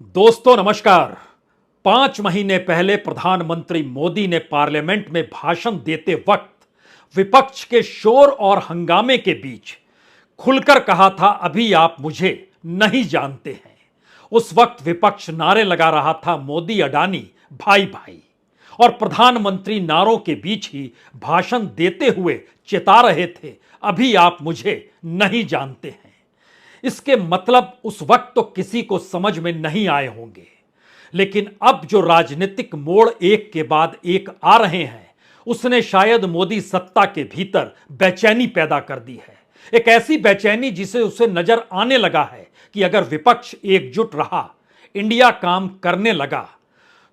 दोस्तों नमस्कार। 5 महीने पहले प्रधानमंत्री मोदी ने पार्लियामेंट में भाषण देते वक्त विपक्ष के शोर और हंगामे के बीच खुलकर कहा था, अभी आप मुझे नहीं जानते हैं। उस वक्त विपक्ष नारे लगा रहा था, मोदी अडानी भाई भाई, और प्रधानमंत्री नारों के बीच ही भाषण देते हुए चिता रहे थे, अभी आप मुझे नहीं जानते हैं। इसके मतलब उस वक्त तो किसी को समझ में नहीं आए होंगे, लेकिन अब जो राजनीतिक मोड़ एक के बाद एक आ रहे हैं, उसने शायद मोदी सत्ता के भीतर बेचैनी पैदा कर दी है। एक ऐसी बेचैनी जिसे उसे नजर आने लगा है कि अगर विपक्ष एकजुट रहा, इंडिया काम करने लगा,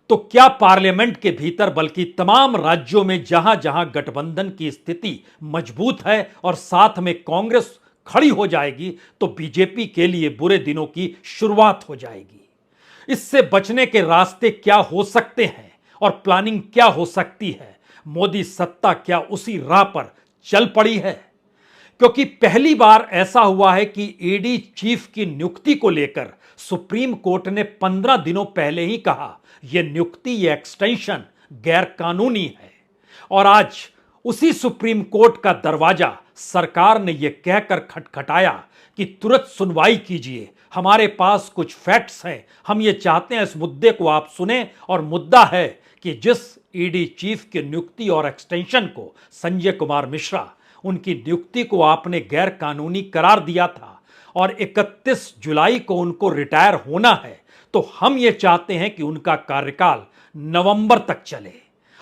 तो क्या पार्लियामेंट के भीतर बल्कि तमाम राज्यों में जहां जहां गठबंधन की स्थिति मजबूत है और साथ में कांग्रेस खड़ी हो जाएगी, तो बीजेपी के लिए बुरे दिनों की शुरुआत हो जाएगी। इससे बचने के रास्ते क्या हो सकते हैं और प्लानिंग क्या हो सकती है? मोदी सत्ता क्या उसी राह पर चल पड़ी है? क्योंकि पहली बार ऐसा हुआ है कि ईडी चीफ की नियुक्ति को लेकर सुप्रीम कोर्ट ने 15 दिनों पहले ही कहा, यह नियुक्ति, यह एक्सटेंशन गैर कानूनी है। और आज उसी सुप्रीम कोर्ट का दरवाजा सरकार ने यह कहकर खटखटाया कि तुरंत सुनवाई कीजिए, हमारे पास कुछ फैक्ट्स हैं, हम ये चाहते हैं इस मुद्दे को आप सुने। और मुद्दा है कि जिस ईडी चीफ की नियुक्ति और एक्सटेंशन को संजय कुमार मिश्रा, उनकी नियुक्ति को आपने गैर कानूनी करार दिया था और 31 जुलाई को उनको रिटायर होना है, तो हम ये चाहते हैं कि उनका कार्यकाल नवंबर तक चले।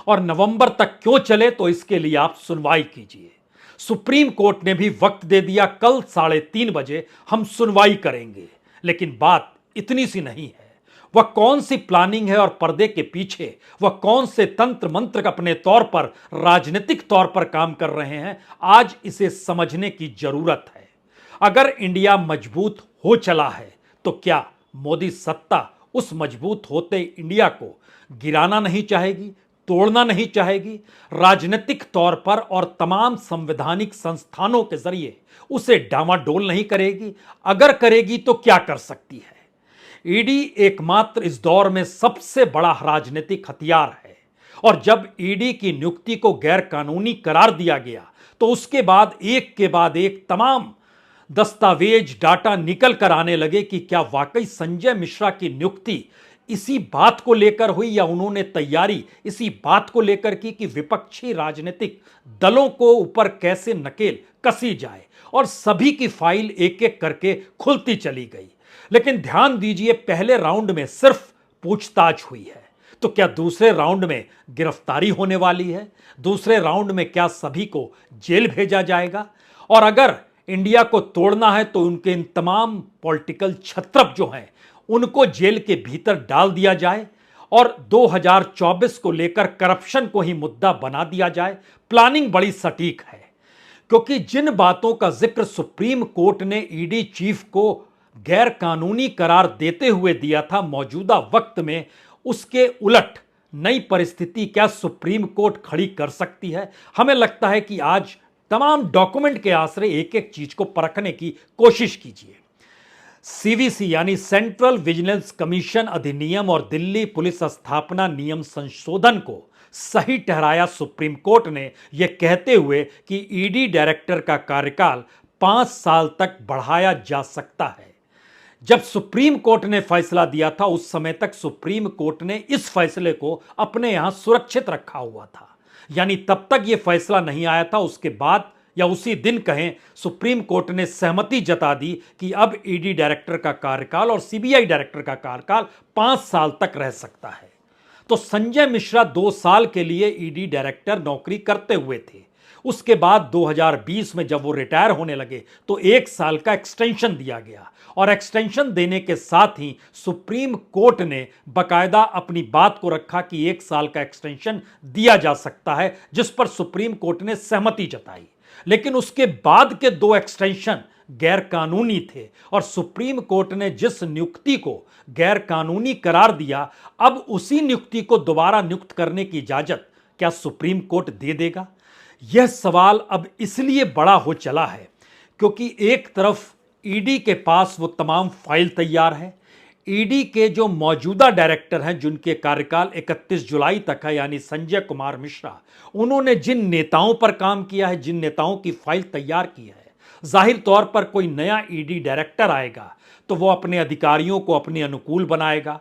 और नवंबर तक क्यों चले, तो इसके लिए आप सुनवाई कीजिए। सुप्रीम कोर्ट ने भी वक्त दे दिया, कल 3:30 बजे हम सुनवाई करेंगे। लेकिन बात इतनी सी नहीं है। वह कौन सी प्लानिंग है और पर्दे के पीछे वह कौन से तंत्र मंत्र अपने तौर पर, राजनीतिक तौर पर काम कर रहे हैं, आज इसे समझने की जरूरत है। अगर इंडिया मजबूत हो चला है, तो क्या मोदी सत्ता उस मजबूत होते इंडिया को गिराना नहीं चाहेगी, तोड़ना नहीं चाहेगी, राजनीतिक तौर पर और तमाम संवैधानिक संस्थानों के जरिए उसे डामाडोल नहीं करेगी? अगर करेगी तो क्या कर सकती है? ईडी एकमात्र इस दौर में सबसे बड़ा राजनीतिक हथियार है। और जब ईडी की नियुक्ति को गैर कानूनी करार दिया गया, तो उसके बाद एक तमाम दस्तावेज, डाटा निकल कर आने लगे कि क्या वाकई संजय मिश्रा की नियुक्ति इसी बात को लेकर हुई, या उन्होंने तैयारी इसी बात को लेकर की कि विपक्षी राजनीतिक दलों को ऊपर कैसे नकेल कसी जाए। और सभी की फाइल एक एक करके खुलती चली गई। लेकिन ध्यान दीजिए, पहले राउंड में सिर्फ पूछताछ हुई है, तो क्या दूसरे राउंड में गिरफ्तारी होने वाली है? दूसरे राउंड में क्या सभी को जेल भेजा जाएगा? और अगर इंडिया को तोड़ना है, तो उनके इन तमाम पॉलिटिकल छत्रप जो हैं, उनको जेल के भीतर डाल दिया जाए और 2024 को लेकर करप्शन को ही मुद्दा बना दिया जाए। प्लानिंग बड़ी सटीक है, क्योंकि जिन बातों का जिक्र सुप्रीम कोर्ट ने ईडी चीफ को गैर कानूनी करार देते हुए दिया था, मौजूदा वक्त में उसके उलट नई परिस्थिति क्या सुप्रीम कोर्ट खड़ी कर सकती है? हमें लगता है कि आज तमाम डॉक्यूमेंट के आश्रय एक एक चीज को परखने की कोशिश कीजिए। सीवीसी यानी सेंट्रल विजिलेंस कमीशन अधिनियम और दिल्ली पुलिस स्थापना नियम संशोधन को सही ठहराया सुप्रीम कोर्ट ने, यह कहते हुए कि ईडी डायरेक्टर का कार्यकाल 5 साल तक बढ़ाया जा सकता है। जब सुप्रीम कोर्ट ने फैसला दिया था, उस समय तक सुप्रीम कोर्ट ने इस फैसले को अपने यहां सुरक्षित रखा हुआ था, यानी तब तक यह फैसला नहीं आया था। उसके बाद या उसी दिन कहें, सुप्रीम कोर्ट ने सहमति जता दी कि अब ईडी डायरेक्टर का कार्यकाल और सीबीआई डायरेक्टर का कार्यकाल 5 साल तक रह सकता है। तो संजय मिश्रा 2 साल के लिए ईडी डायरेक्टर नौकरी करते हुए थे। उसके बाद 2020 में जब वो रिटायर होने लगे, तो 1 साल का एक्सटेंशन दिया गया। और एक्सटेंशन देने के साथ ही सुप्रीम कोर्ट ने बकायदा अपनी बात को रखा कि 1 साल का एक्सटेंशन दिया जा सकता है, जिस पर सुप्रीम कोर्ट ने सहमति जताई। लेकिन उसके बाद के 2 एक्सटेंशन गैर कानूनी थे, और सुप्रीम कोर्ट ने जिस नियुक्ति को गैर कानूनी करार दिया, अब उसी नियुक्ति को दोबारा नियुक्त करने की इजाजत क्या सुप्रीम कोर्ट दे देगा? यह सवाल अब इसलिए बड़ा हो चला है क्योंकि एक तरफ ईडी के पास वो तमाम फाइल तैयार है, ईडी के जो मौजूदा डायरेक्टर हैं, जिनके कार्यकाल 31 जुलाई तक है, यानी संजय कुमार मिश्रा, उन्होंने जिन नेताओं पर काम किया है, जिन नेताओं की फाइल तैयार की है, जाहिर तौर पर कोई नया ईडी डायरेक्टर आएगा तो वो अपने अधिकारियों को अपने अनुकूल बनाएगा।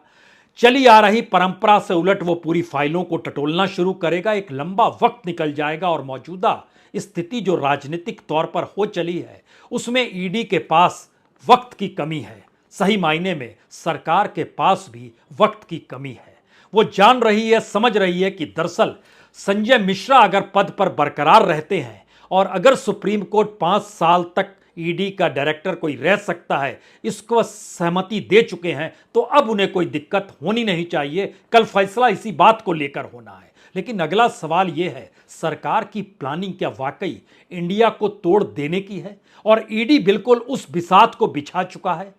चली आ रही परंपरा से उलट वो पूरी फाइलों को टटोलना शुरू करेगा। एक लंबा वक्त निकल जाएगा और मौजूदा स्थिति जो राजनीतिक तौर पर हो चली है, उसमें ईडी के पास वक्त की कमी है। सही मायने में सरकार के पास भी वक्त की कमी है। वो जान रही है, समझ रही है कि दरअसल संजय मिश्रा अगर पद पर बरकरार रहते हैं और अगर सुप्रीम कोर्ट 5 साल तक ईडी का डायरेक्टर कोई रह सकता है, इसको सहमति दे चुके हैं, तो अब उन्हें कोई दिक्कत होनी नहीं चाहिए। कल फैसला इसी बात को लेकर होना है। लेकिन अगला सवाल यह है, सरकार की प्लानिंग क्या वाकई इंडिया को तोड़ देने की है? और ईडी बिल्कुल उस बिसात को बिछा चुका है।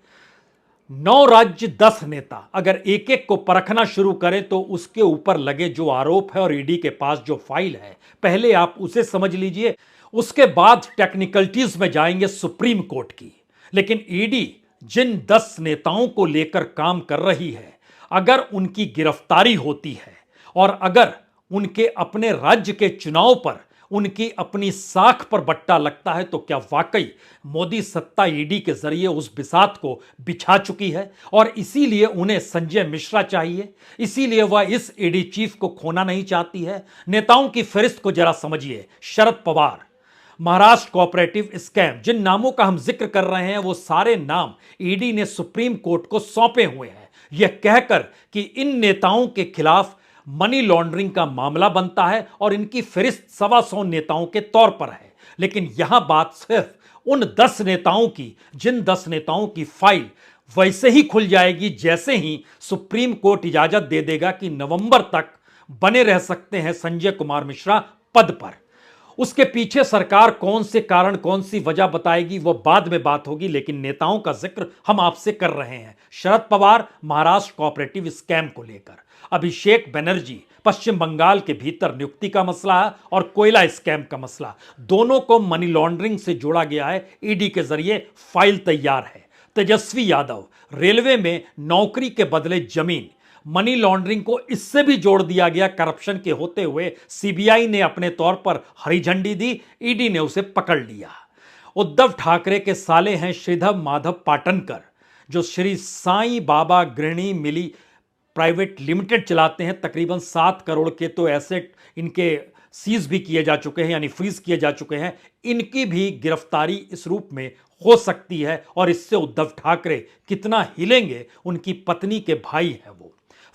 9 राज्य 10 नेता अगर एक एक को परखना शुरू करें तो उसके ऊपर लगे जो आरोप है और ईडी के पास जो फाइल है, पहले आप उसे समझ लीजिए, उसके बाद टेक्निकलिटीज में जाएंगे सुप्रीम कोर्ट की। लेकिन ईडी जिन 10 नेताओं को लेकर काम कर रही है, अगर उनकी गिरफ्तारी होती है और अगर उनके अपने राज्य के चुनाव पर उनकी अपनी साख पर बट्टा लगता है, तो क्या वाकई मोदी सत्ता ईडी के जरिए उस बिसात को बिछा चुकी है? और इसीलिए उन्हें संजय मिश्रा चाहिए, इसीलिए वह इस ईडी चीफ को खोना नहीं चाहती है। नेताओं की फहरिस्त को जरा समझिए। शरद पवार, महाराष्ट्र कोऑपरेटिव स्कैम, जिन नामों का हम जिक्र कर रहे हैं वो सारे नाम ईडी ने सुप्रीम कोर्ट को सौंपे हुए हैं, यह कहकर कि इन नेताओं के खिलाफ मनी लॉन्ड्रिंग का मामला बनता है और इनकी फहरिस्त 125 नेताओं के तौर पर है। लेकिन यहां बात सिर्फ उन 10 नेताओं की, जिन 10 नेताओं की फाइल वैसे ही खुल जाएगी जैसे ही सुप्रीम कोर्ट इजाजत दे देगा कि नवंबर तक बने रह सकते हैं संजय कुमार मिश्रा पद पर। उसके पीछे सरकार कौन से कारण, कौन सी वजह बताएगी, वह बाद में बात होगी। लेकिन नेताओं का जिक्र हम आपसे कर रहे हैं। शरद पवार महाराष्ट्र कोऑपरेटिव स्कैम को लेकर, अभिषेक बनर्जी पश्चिम बंगाल के भीतर नियुक्ति का मसला है और कोयला स्कैम का मसला, दोनों को मनी लॉन्ड्रिंग से जोड़ा गया है। ईडी के जरिए फाइल तैयार है। तेजस्वी यादव, रेलवे में नौकरी के बदले जमीन, मनी लॉन्ड्रिंग को इससे भी जोड़ दिया गया करप्शन के होते हुए सीबीआई ने अपने तौर पर हरी झंडी दी, ईडी ने उसे पकड़ लिया। उद्धव ठाकरे के साले हैं श्रीधर माधव पाटनकर, जो श्री साईं बाबा गृहिणी मिली प्राइवेट लिमिटेड चलाते हैं। तकरीबन 7 करोड़ के तो एसेट इनके सीज भी किए जा चुके हैं, यानी फ्रीज किए जा चुके हैं। इनकी भी गिरफ्तारी इस रूप में हो सकती है और इससे उद्धव ठाकरे कितना हिलेंगे, उनकी पत्नी के भाई हैं वो।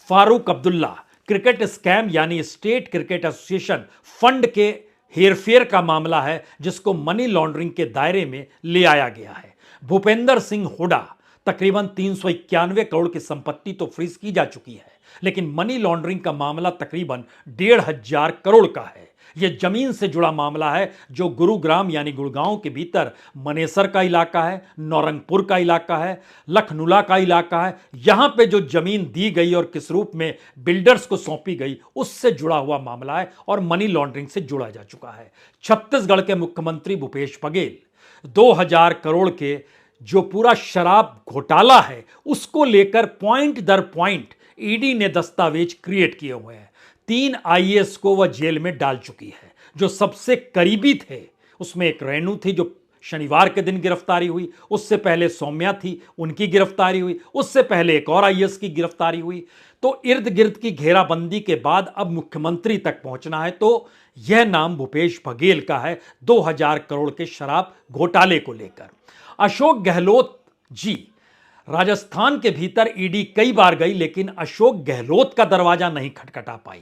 फारूक अब्दुल्ला, क्रिकेट स्कैम यानी स्टेट क्रिकेट एसोसिएशन फंड के हेरफेर का मामला है, जिसको मनी लॉन्ड्रिंग के दायरे में ले आया गया है। भूपेंद्र सिंह हुड्डा, तकरीबन 391 करोड़ की संपत्ति तो फ्रीज की जा चुकी है, लेकिन मनी लॉन्ड्रिंग का मामला तकरीबन 1500 करोड़ का है। यह जमीन से जुड़ा मामला है, जो गुरुग्राम यानी गुड़गांव के भीतर मनेसर का इलाका है, नौरंगपुर का इलाका है, लखनुला का इलाका है। यहां पे जो जमीन दी गई और किस रूप में बिल्डर्स को सौंपी गई, उससे जुड़ा हुआ मामला है और मनी लॉन्ड्रिंग से जुड़ा जा चुका है। छत्तीसगढ़ के मुख्यमंत्री भूपेश बघेल, 2000 करोड़ के जो पूरा शराब घोटाला है, उसको लेकर पॉइंट दर पॉइंट ईडी ने दस्तावेज क्रिएट किए हुए हैं। 3 आईएएस को वह जेल में डाल चुकी है। जो सबसे करीबी थे, उसमें एक रेणु थी जो शनिवार के दिन गिरफ्तारी हुई, उससे पहले सौम्या थी, उनकी गिरफ्तारी हुई, उससे पहले एक और आईएएस की गिरफ्तारी हुई। तो इर्द गिर्द की घेराबंदी के बाद अब मुख्यमंत्री तक पहुंचना है, तो यह नाम भूपेश बघेल का है 2000 करोड़ के शराब घोटाले को लेकर। अशोक गहलोत जी, राजस्थान के भीतर ईडी कई बार गई, लेकिन अशोक गहलोत का दरवाजा नहीं खटखटा पाई।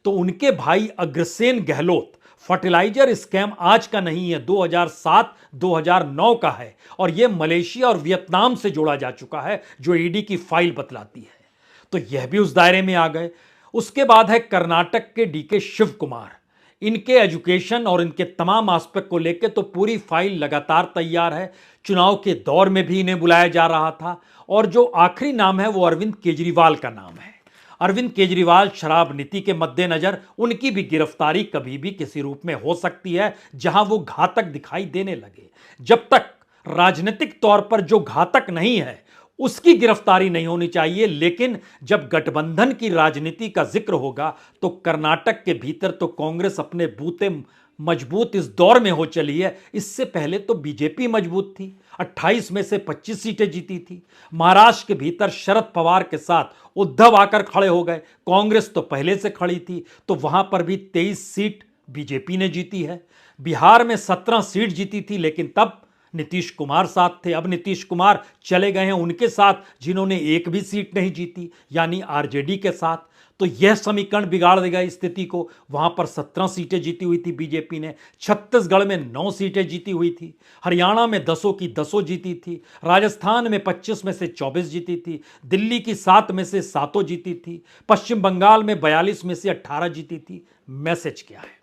तो उनके भाई अग्रसेन गहलोत, फर्टिलाइजर स्कैम आज का नहीं है, 2007-2009 का है और यह मलेशिया और वियतनाम से जोड़ा जा चुका है, जो ईडी की फाइल बतलाती है। तो यह भी उस दायरे में आ गए। उसके बाद है कर्नाटक के डीके शिव कुमार, इनके एजुकेशन और इनके तमाम एस्पेक्ट को लेकर तो पूरी फाइल लगातार तैयार है। चुनाव के दौर में भी इन्हें बुलाया जा रहा था। और जो आखिरी नाम है वो अरविंद केजरीवाल का नाम है। अरविंद केजरीवाल शराब नीति के मद्देनजर उनकी भी गिरफ्तारी कभी भी किसी रूप में हो सकती है, जहां वो घातक दिखाई देने लगे। जब तक राजनीतिक तौर पर जो घातक नहीं है, उसकी गिरफ्तारी नहीं होनी चाहिए। लेकिन जब गठबंधन की राजनीति का जिक्र होगा तो कर्नाटक के भीतर तो कांग्रेस अपने बूते मजबूत इस दौर में हो चली है। इससे पहले तो बीजेपी मजबूत थी, 28 में से 25 सीटें जीती थी। महाराष्ट्र के भीतर शरद पवार के साथ उद्धव आकर खड़े हो गए, कांग्रेस तो पहले से खड़ी थी, तो वहां पर भी 23 सीट बीजेपी ने जीती है। बिहार में 17 सीट जीती थी, लेकिन तब नीतीश कुमार साथ थे। अब नीतीश कुमार चले गए हैं उनके साथ जिन्होंने एक भी सीट नहीं जीती, यानी आरजेडी के साथ। तो यह समीकरण बिगाड़ देगा स्थिति को। वहां पर 17 सीटें जीती हुई थी बीजेपी ने, छत्तीसगढ़ में 9 सीटें जीती हुई थी, हरियाणा में 10 की 10 जीती थी, राजस्थान में 25 में से 24 जीती थी, दिल्ली की 7 में से 7 जीती थी, पश्चिम बंगाल में 42 में से 18 जीती थी। मैसेज क्या है?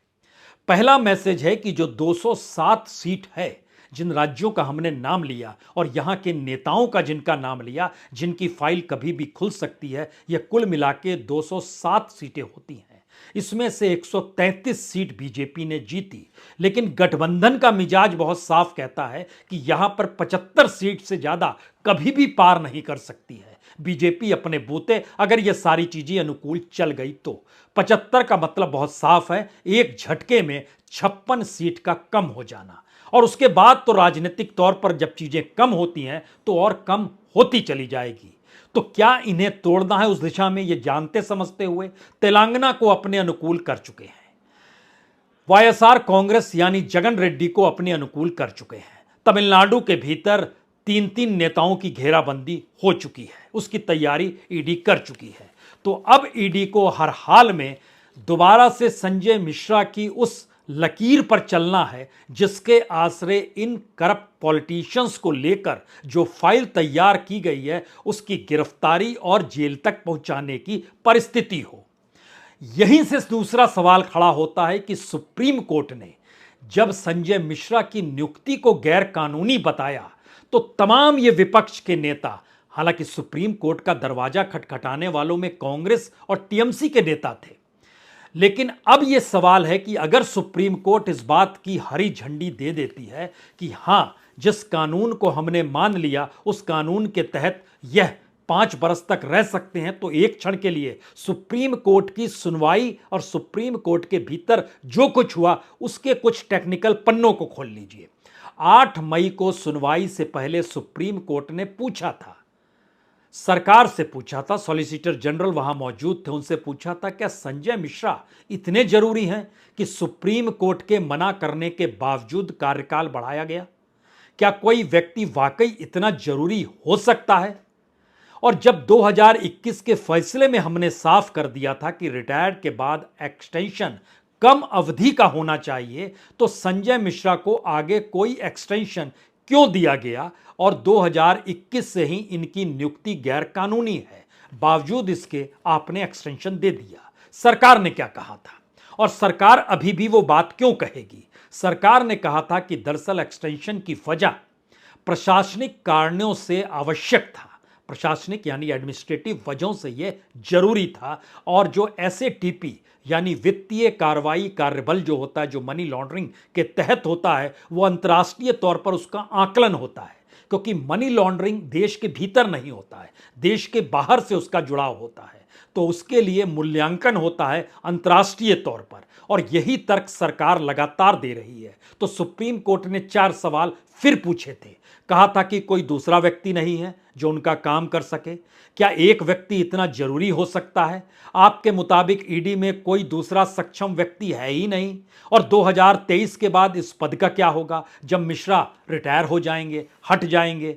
पहला मैसेज है कि जो 207 सीट है, जिन राज्यों का हमने नाम लिया और यहां के नेताओं का जिनका नाम लिया, जिनकी फाइल कभी भी खुल सकती है, यह कुल मिला के 207 सीटें होती हैं। इसमें से 133 सीट बीजेपी ने जीती। लेकिन गठबंधन का मिजाज बहुत साफ कहता है कि यहां पर 75 सीट से ज्यादा कभी भी पार नहीं कर सकती है बीजेपी अपने बूते, अगर यह सारी चीजें अनुकूल चल गई तो। 75 का मतलब बहुत साफ है, एक झटके में 56 सीट का कम हो जाना। और उसके बाद तो राजनीतिक तौर पर जब चीजें कम होती हैं तो और कम होती चली जाएगी। तो क्या इन्हें तोड़ना है उस दिशा में, ये जानते समझते हुए तेलंगाना को अपने अनुकूल कर चुके हैं। वाईएसआर कांग्रेस यानी जगन रेड्डी को अपने अनुकूल कर चुके हैं। तमिलनाडु के भीतर 3-3 नेताओं की घेराबंदी हो चुकी है, उसकी तैयारी ईडी कर चुकी है। तो अब ईडी को हर हाल में दोबारा से संजय मिश्रा की उस लकीर पर चलना है जिसके आश्रय इन करप्ट पॉलिटिशियंस को लेकर जो फाइल तैयार की गई है उसकी गिरफ्तारी और जेल तक पहुंचाने की परिस्थिति हो। यहीं से दूसरा सवाल खड़ा होता है कि सुप्रीम कोर्ट ने जब संजय मिश्रा की नियुक्ति को गैर कानूनी बताया तो तमाम ये विपक्ष के नेता, हालांकि सुप्रीम कोर्ट का दरवाजा खटखटाने वालों में कांग्रेस और टीएमसी के नेता थे, लेकिन अब यह सवाल है कि अगर सुप्रीम कोर्ट इस बात की हरी झंडी दे देती है कि हां, जिस कानून को हमने मान लिया उस कानून के तहत यह 5 बरस तक रह सकते हैं, तो एक क्षण के लिए सुप्रीम कोर्ट की सुनवाई और सुप्रीम कोर्ट के भीतर जो कुछ हुआ उसके कुछ टेक्निकल पन्नों को खोल लीजिए। 8 मई को सुनवाई से पहले सुप्रीम कोर्ट ने पूछा था, सरकार से पूछा था, सॉलिसिटर जनरल वहां मौजूद थे, उनसे पूछा था क्या संजय मिश्रा इतने जरूरी हैं कि सुप्रीम कोर्ट के मना करने के बावजूद कार्यकाल बढ़ाया गया? क्या कोई व्यक्ति वाकई इतना जरूरी हो सकता है? और जब 2021 के फैसले में हमने साफ कर दिया था कि रिटायर्ड के बाद एक्सटेंशन कम अवधि का होना चाहिए, तो संजय मिश्रा को आगे कोई एक्सटेंशन क्यों दिया गया और 2021 से ही इनकी नियुक्ति गैर कानूनी है? बावजूद इसके आपने एक्सटेंशन दे दिया। सरकार ने क्या कहा था और सरकार अभी भी वो बात क्यों कहेगी? सरकार ने कहा था कि दरअसल एक्सटेंशन की वजह प्रशासनिक कारणों से आवश्यक था, प्रशासनिक यानी एडमिनिस्ट्रेटिव वजहों से यह जरूरी था। और जो एसएटीपी यानी वित्तीय कार्रवाई कार्यबल जो होता है, जो मनी लॉन्ड्रिंग के तहत होता है, वो अंतर्राष्ट्रीय तौर पर उसका आकलन होता है, क्योंकि मनी लॉन्ड्रिंग देश के भीतर नहीं होता है, देश के बाहर से उसका जुड़ाव होता है। तो उसके लिए मूल्यांकन होता है अंतर्राष्ट्रीय तौर पर, और यही तर्क सरकार लगातार दे रही है। तो सुप्रीम कोर्ट ने 4 सवाल फिर पूछे थे। कहा था कि कोई दूसरा व्यक्ति नहीं है जो उनका काम कर सके? क्या एक व्यक्ति इतना जरूरी हो सकता है? आपके मुताबिक ईडी में कोई दूसरा सक्षम व्यक्ति है ही नहीं। और 2023 के बाद इस पद का क्या होगा जब मिश्रा रिटायर हो जाएंगे, हट जाएंगे?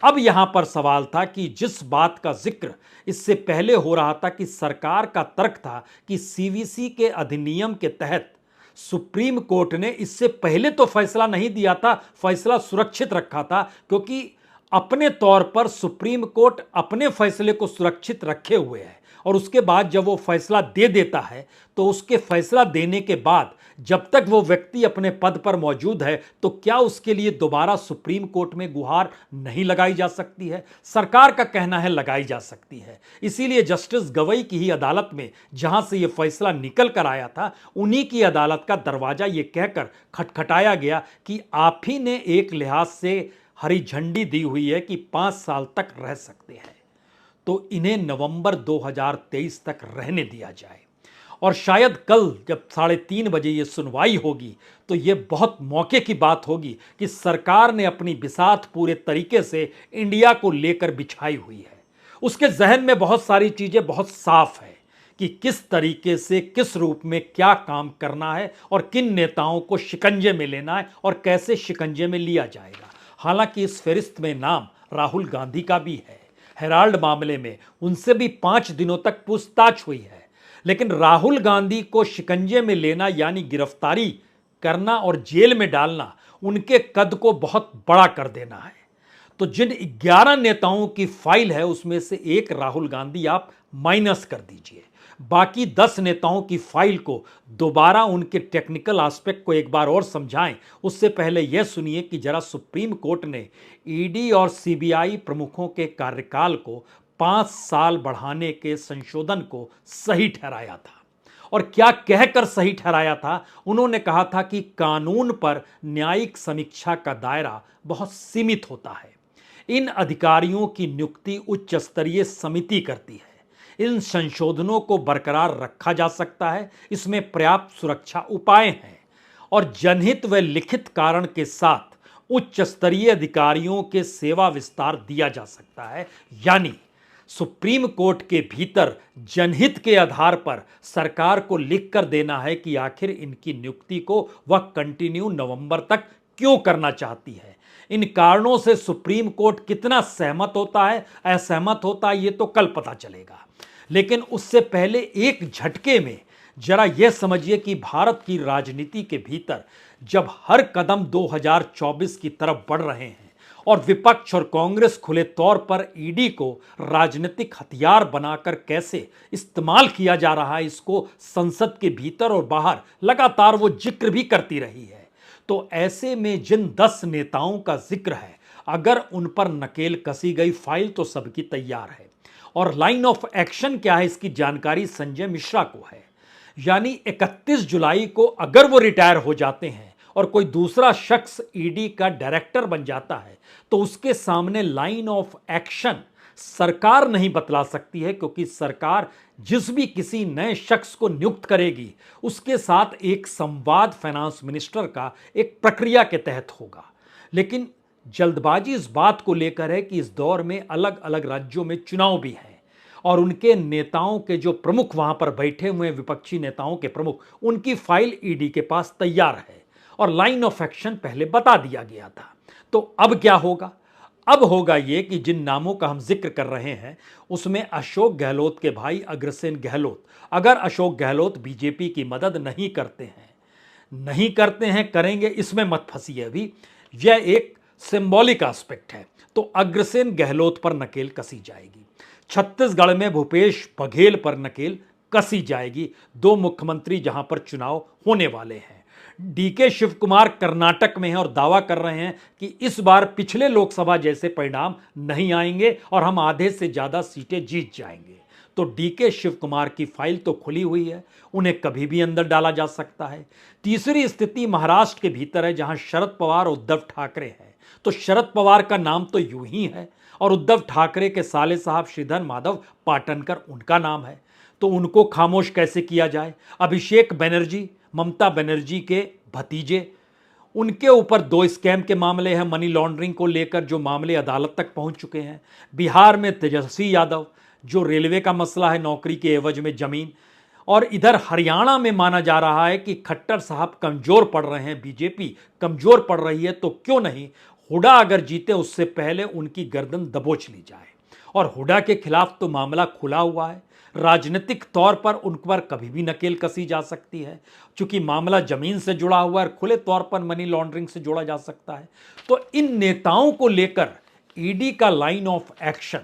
अब यहां पर सवाल था कि जिस बात का जिक्र इससे पहले हो रहा था कि सरकार का तर्क था कि सीवीसी के अधिनियम के तहत सुप्रीम कोर्ट ने इससे पहले तो फैसला नहीं दिया था, फैसला सुरक्षित रखा था, क्योंकि अपने तौर पर सुप्रीम कोर्ट अपने फैसले को सुरक्षित रखे हुए है। और उसके बाद जब वो फैसला दे देता है तो उसके फैसला देने के बाद जब तक वो व्यक्ति अपने पद पर मौजूद है तो क्या उसके लिए दोबारा सुप्रीम कोर्ट में गुहार नहीं लगाई जा सकती है? सरकार का कहना है लगाई जा सकती है। इसीलिए जस्टिस गवई की ही अदालत में जहां से ये फैसला निकल कर आया था, उन्हीं की अदालत का दरवाजा ये कहकर खटखटाया गया कि आप ही ने एक लिहाज से हरी झंडी दी हुई है कि 5 साल तक रह सकते हैं, तो इन्हें नवंबर 2023 तक रहने दिया जाए। और शायद कल जब 3:30 बजे ये सुनवाई होगी तो ये बहुत मौके की बात होगी कि सरकार ने अपनी बिसात पूरे तरीके से इंडिया को लेकर बिछाई हुई है। उसके जहन में बहुत सारी चीजें बहुत साफ है कि किस तरीके से किस रूप में क्या काम करना है और किन नेताओं को शिकंजे में लेना है और कैसे शिकंजे में लिया जाएगा। हालांकि इस फहरिस्त में नाम राहुल गांधी का भी है। हेराल्ड मामले में उनसे भी 5 दिनों तक पूछताछ हुई है, लेकिन राहुल गांधी को शिकंजे में लेना यानी गिरफ्तारी करना और जेल में डालना उनके कद को बहुत बड़ा कर देना है। तो जिन 11 नेताओं की फाइल है उसमें से एक राहुल गांधी आप माइनस कर दीजिए। बाकी 10 नेताओं की फाइल को दोबारा उनके टेक्निकल एस्पेक्ट को एक बार और समझाएं, उससे पहले यह सुनिए कि जरा सुप्रीम कोर्ट ने ईडी और सीबीआई प्रमुखों के कार्यकाल को 5 साल बढ़ाने के संशोधन को सही ठहराया था। और क्या कहकर सही ठहराया था? उन्होंने कहा था कि कानून पर न्यायिक समीक्षा का दायरा बहुत सीमित होता है। इन अधिकारियों की नियुक्ति उच्च स्तरीय समिति करती है। इन संशोधनों को बरकरार रखा जा सकता है, इसमें पर्याप्त सुरक्षा उपाय हैं और जनहित व लिखित कारण के साथ उच्च स्तरीय अधिकारियों के सेवा विस्तार दिया जा सकता है। यानी सुप्रीम कोर्ट के भीतर जनहित के आधार पर सरकार को लिख कर देना है कि आखिर इनकी नियुक्ति को वह कंटिन्यू नवंबर तक क्यों करना चाहती है। इन कारणों से सुप्रीम कोर्ट कितना सहमत होता है, असहमत होता है, ये तो कल पता चलेगा। लेकिन उससे पहले एक झटके में जरा यह समझिए कि भारत की राजनीति के भीतर जब हर कदम 2024 की तरफ बढ़ रहे हैं और विपक्ष और कांग्रेस खुले तौर पर ईडी को राजनीतिक हथियार बनाकर कैसे इस्तेमाल किया जा रहा है, इसको संसद के भीतर और बाहर लगातार वो जिक्र भी करती रही है। तो ऐसे में जिन 10 नेताओं का जिक्र है, अगर उन पर नकेल कसी गई फाइल तो सबकी तैयार है। और लाइन ऑफ एक्शन क्या है, इसकी जानकारी संजय मिश्रा को है। यानी 31 जुलाई को अगर वो रिटायर हो जाते हैं और कोई दूसरा शख्स ईडी का डायरेक्टर बन जाता है तो उसके सामने लाइन ऑफ एक्शन सरकार नहीं बतला सकती है, क्योंकि सरकार जिस भी किसी नए शख्स को नियुक्त करेगी उसके साथ एक संवाद फाइनेंस मिनिस्टर का एक प्रक्रिया के तहत होगा। लेकिन जल्दबाजी इस बात को लेकर है कि इस दौर में अलग अलग राज्यों में चुनाव भी हैं और उनके नेताओं के जो प्रमुख वहां पर बैठे हुए विपक्षी नेताओं के प्रमुख, उनकी फाइल ईडी के पास तैयार है और लाइन ऑफ एक्शन पहले बता दिया गया था। तो अब क्या होगा? अब होगा ये कि जिन नामों का हम जिक्र कर रहे हैं उसमें अशोक गहलोत के भाई अग्रसेन गहलोत, अगर अशोक गहलोत बीजेपी की मदद नहीं करते हैं करेंगे, इसमें मत फंसिए अभी, यह एक सिंबॉलिक एस्पेक्ट है। तो अग्रसेन गहलोत पर नकेल कसी जाएगी। छत्तीसगढ़ में भूपेश बघेल पर नकेल कसी जाएगी, 2 मुख्यमंत्री जहां पर चुनाव होने वाले हैं। डीके शिव कुमार कर्नाटक में हैं और दावा कर रहे हैं कि इस बार पिछले लोकसभा जैसे परिणाम नहीं आएंगे और हम आधे से ज्यादा सीटें जीत जाएंगे। तो डीके शिव कुमार की फाइल तो खुली हुई है, उन्हें कभी भी अंदर डाला जा सकता है। तीसरी स्थिति महाराष्ट्र के भीतर है, जहां शरद पवार और उद्धव ठाकरे हैं। तो शरद पवार का नाम तो यूं ही है और उद्धव ठाकरे के साले साहब श्रीधर माधव पाटनकर उनका नाम है। तो उनको खामोश कैसे किया जाए? अभिषेक बनर्जी, ममता बनर्जी के भतीजे, उनके ऊपर 2 स्कैम के मामले हैं, मनी लॉन्ड्रिंग को लेकर जो मामले अदालत तक पहुंच चुके हैं। बिहार में तेजस्वी यादव, जो रेलवे का मसला है, नौकरी के एवज में जमीन। और इधर हरियाणा में माना जा रहा है कि खट्टर साहब कमजोर पड़ रहे हैं, बीजेपी कमजोर पड़ रही है, तो क्यों नहीं हुड्डा अगर जीते उससे पहले उनकी गर्दन दबोच ली जाए। और हुड्डा के खिलाफ तो मामला खुला हुआ है, राजनीतिक तौर पर उन पर कभी भी नकेल कसी जा सकती है, क्योंकि मामला जमीन से जुड़ा हुआ है और खुले तौर पर मनी लॉन्ड्रिंग से जोड़ा जा सकता है। तो इन नेताओं को लेकर ईडी का line of action,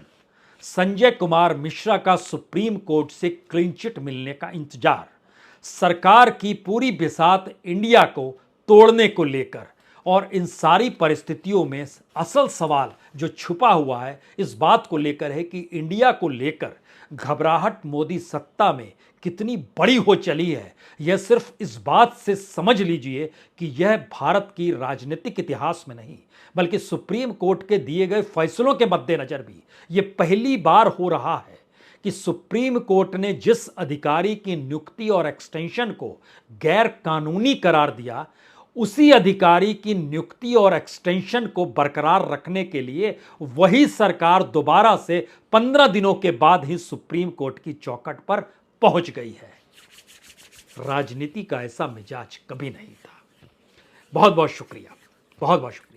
Sanjay Kumar Mishra का सुप्रीम कोर्ट से क्लीन चिट मिलने का इंतजार, सरकार की पूरी बिसात इंडिया को तोड़ने को लेकर और इन सारी परिस्थितियों में असल सवाल जो छुपा हुआ है इस बात को लेकर है कि इंडिया को लेकर घबराहट मोदी सत्ता में कितनी बड़ी हो चली है। यह सिर्फ इस बात से समझ लीजिए कि यह भारत की राजनीतिक इतिहास में नहीं बल्कि सुप्रीम कोर्ट के दिए गए फैसलों के मद्देनजर भी यह पहली बार हो रहा है कि सुप्रीम कोर्ट ने जिस अधिकारी की नियुक्ति और एक्सटेंशन को गैर कानूनी करार दिया, उसी अधिकारी की नियुक्ति और एक्सटेंशन को बरकरार रखने के लिए वही सरकार दोबारा से 15 दिनों के बाद ही सुप्रीम कोर्ट की चौखट पर पहुंच गई है। राजनीति का ऐसा मिजाज कभी नहीं था। बहुत बहुत शुक्रिया, बहुत बहुत शुक्रिया।